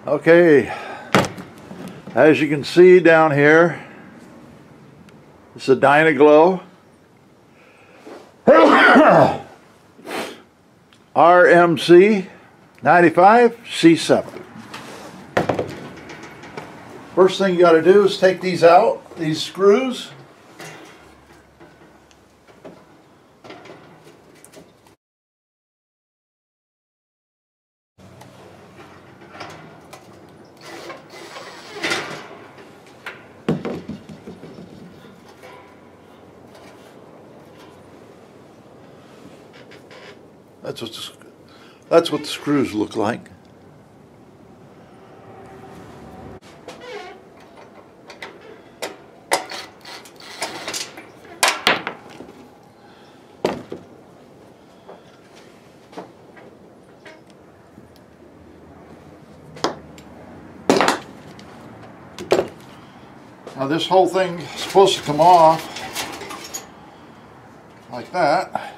Okay, as you can see down here, it's a Dynaglow RMC 95 C7. First thing you got to do is take these out, these screws. That's what the screws look like. Now this whole thing is supposed to come off like that.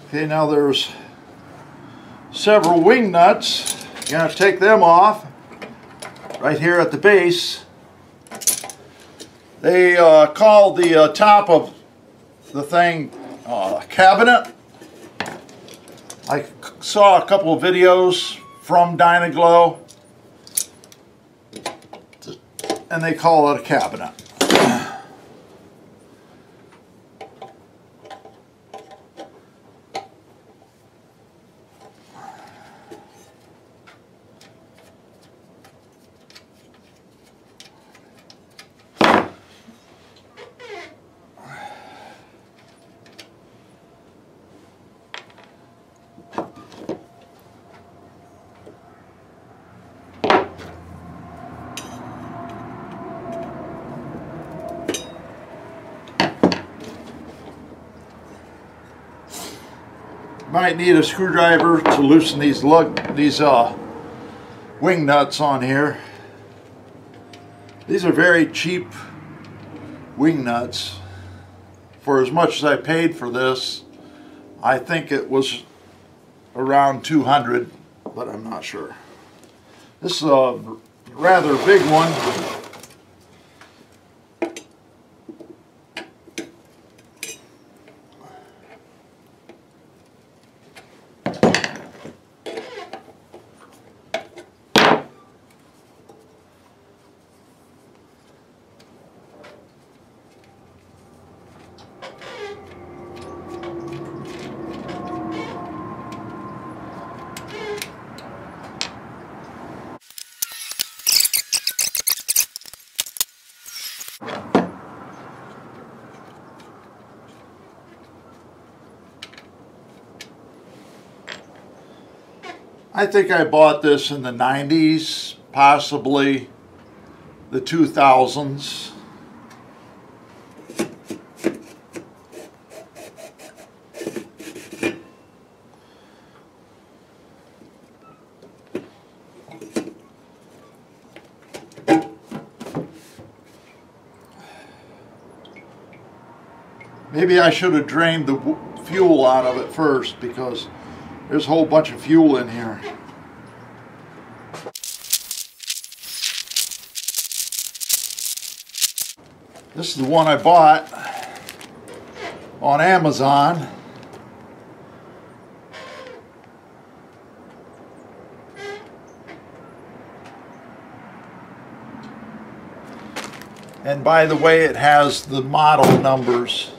Okay, now there's several wing nuts. You're going to take them off right here at the base. They call the top of the thing cabinet. I saw a couple of videos from Dynaglow and they call it a cabinet. Might need a screwdriver to loosen these wing nuts on here. These are very cheap wing nuts. For as much as I paid for this, I think it was around 200, but I'm not sure. This is a rather big one. I think I bought this in the 90s, possibly the 2000s. Maybe I should have drained the fuel out of it first, because there's a whole bunch of fuel in here. This is the one I bought on Amazon. And by the way, it has the model numbers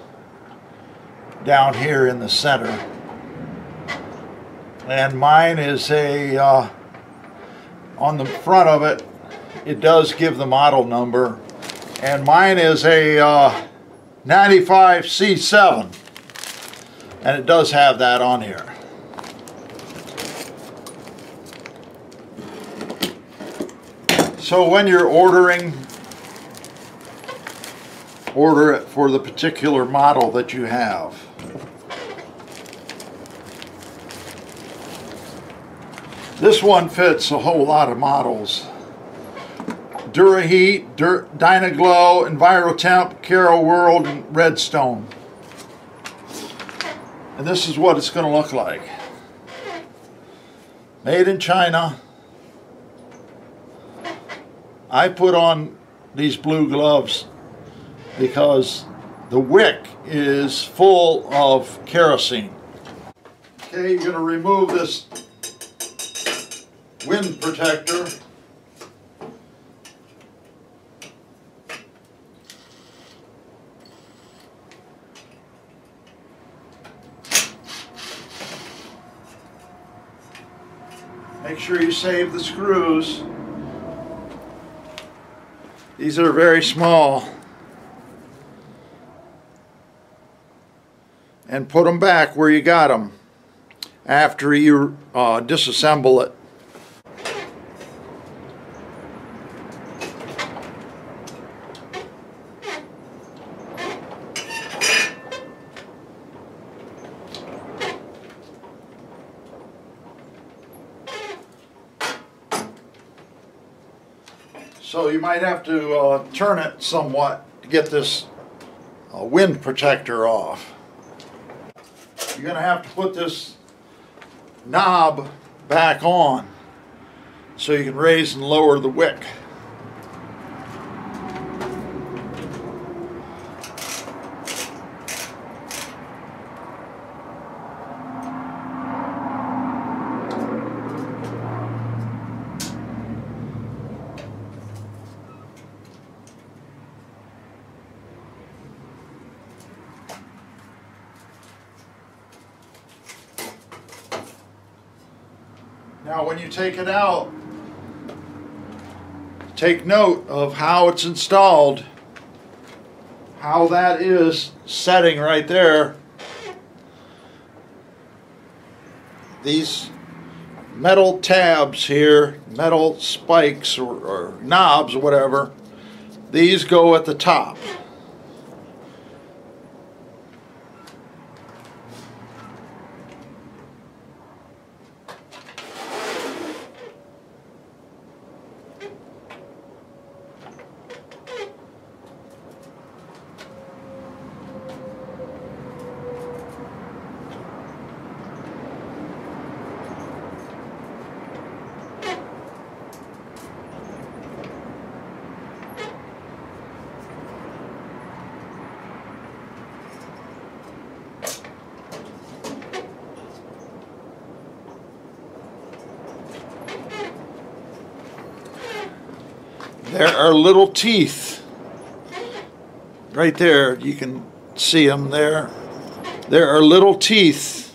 down here in the center. And mine is a, on the front of it, it does give the model number. And mine is a 95 C7. And it does have that on here. So when you're ordering order it for the particular model that you have. This one fits a whole lot of models. Duraheat, Dynaglow, EnviroTemp, Caro World, and Redstone. And this is what it's going to look like. Made in China. I put on these blue gloves because the wick is full of kerosene. Okay, you're going to remove this wind protector. Make sure you save the screws. These are very small. And put them back where you got them after you disassemble it. So you might have to turn it somewhat to get this wind protector off. You're going to have to put this knob back on so you can raise and lower the wick. Now when you take it out, take note of how it's installed, how that is setting right there. These metal tabs here, metal spikes or knobs or whatever, these go at the top. There are little teeth right there. You can see them there. There are little teeth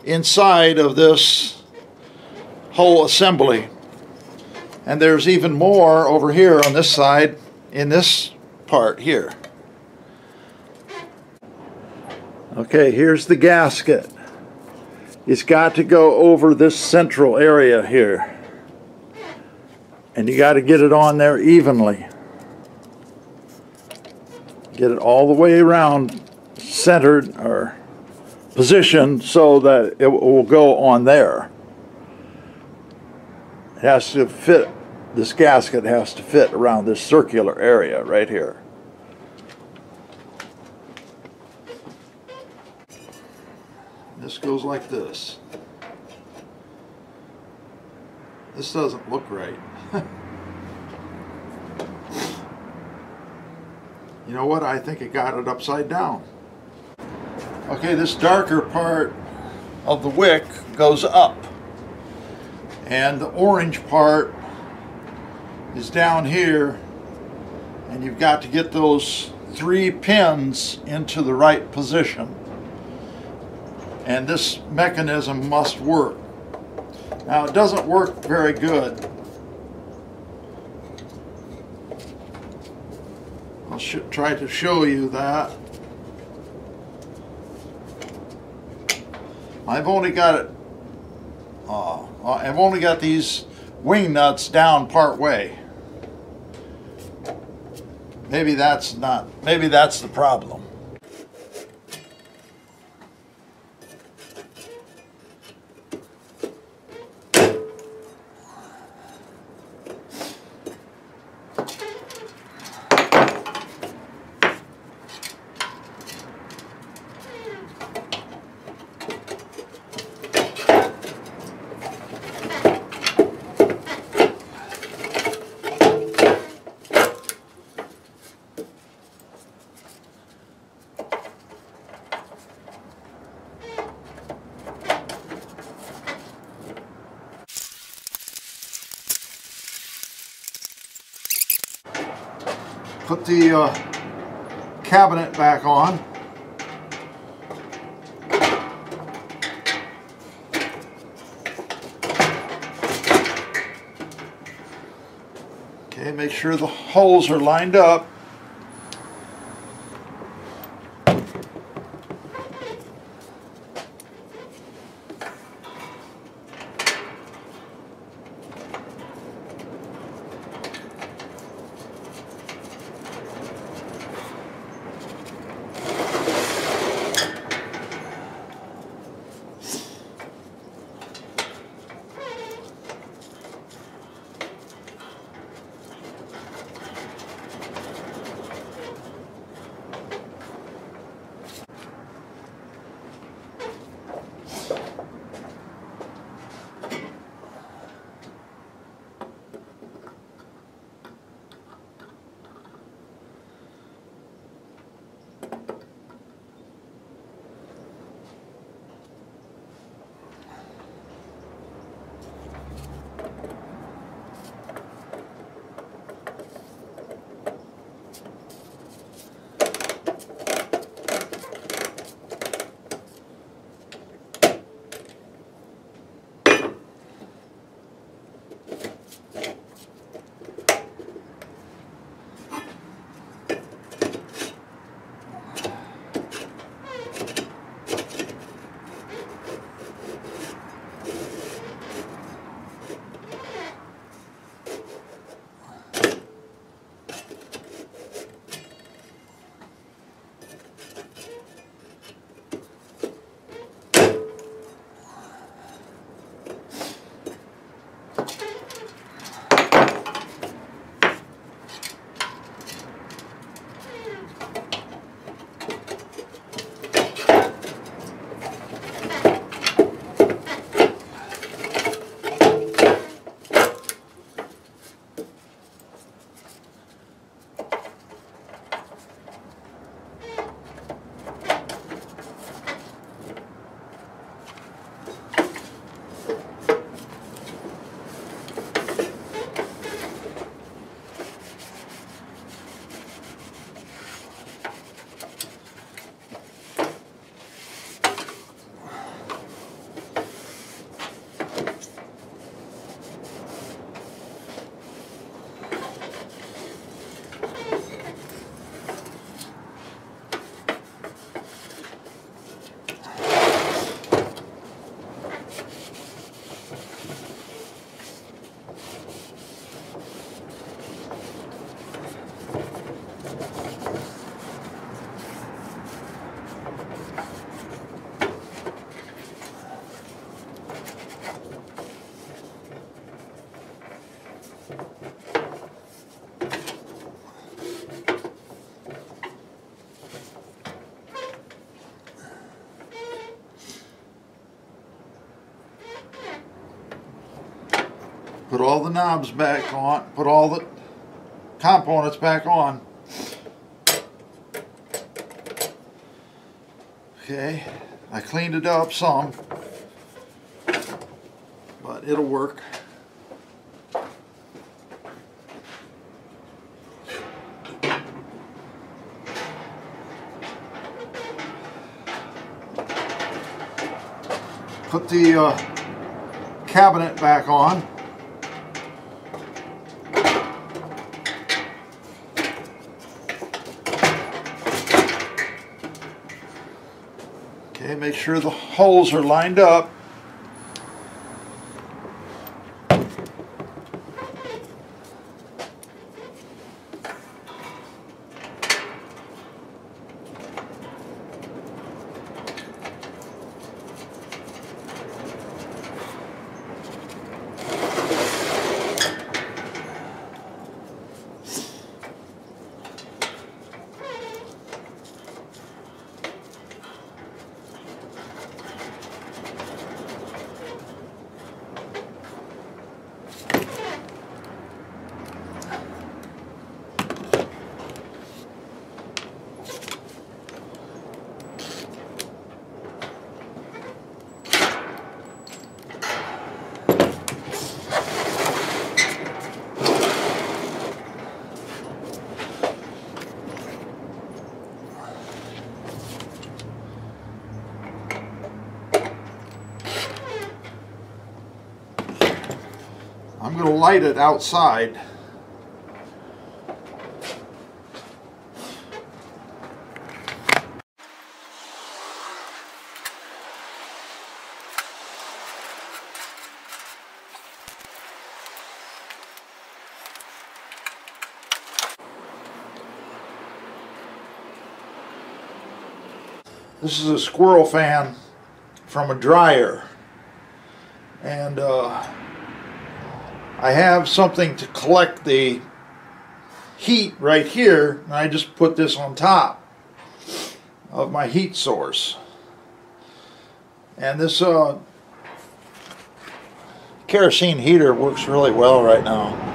inside of this whole assembly. And there's even more over here on this side in this part here. Okay, here's the gasket. It's got to go over this central area here. And you got to get it on there evenly. Get it all the way around, centered or positioned so that it will go on there. It has to fit, this gasket has to fit around this circular area right here. This goes like this. This doesn't look right. You know what? I think it got it upside down. Okay, this darker part of the wick goes up. And the orange part is down here. And you've got to get those 3 pins into the right position. And this mechanism must work. Now, it doesn't work very good. I'll try to show you that. I've only got these wing nuts down part way. Maybe that's the problem. Put the cabinet back on. Okay, make sure the holes are lined up. Put all the knobs back on, put all the components back on. Okay, I cleaned it up some, but it'll work. Put the cabinet back on. Okay, make sure the holes are lined up. I'm going to light it outside. This is a squirrel fan from a dryer, and I have something to collect the heat right here, and I just put this on top of my heat source. And this kerosene heater works really well right now.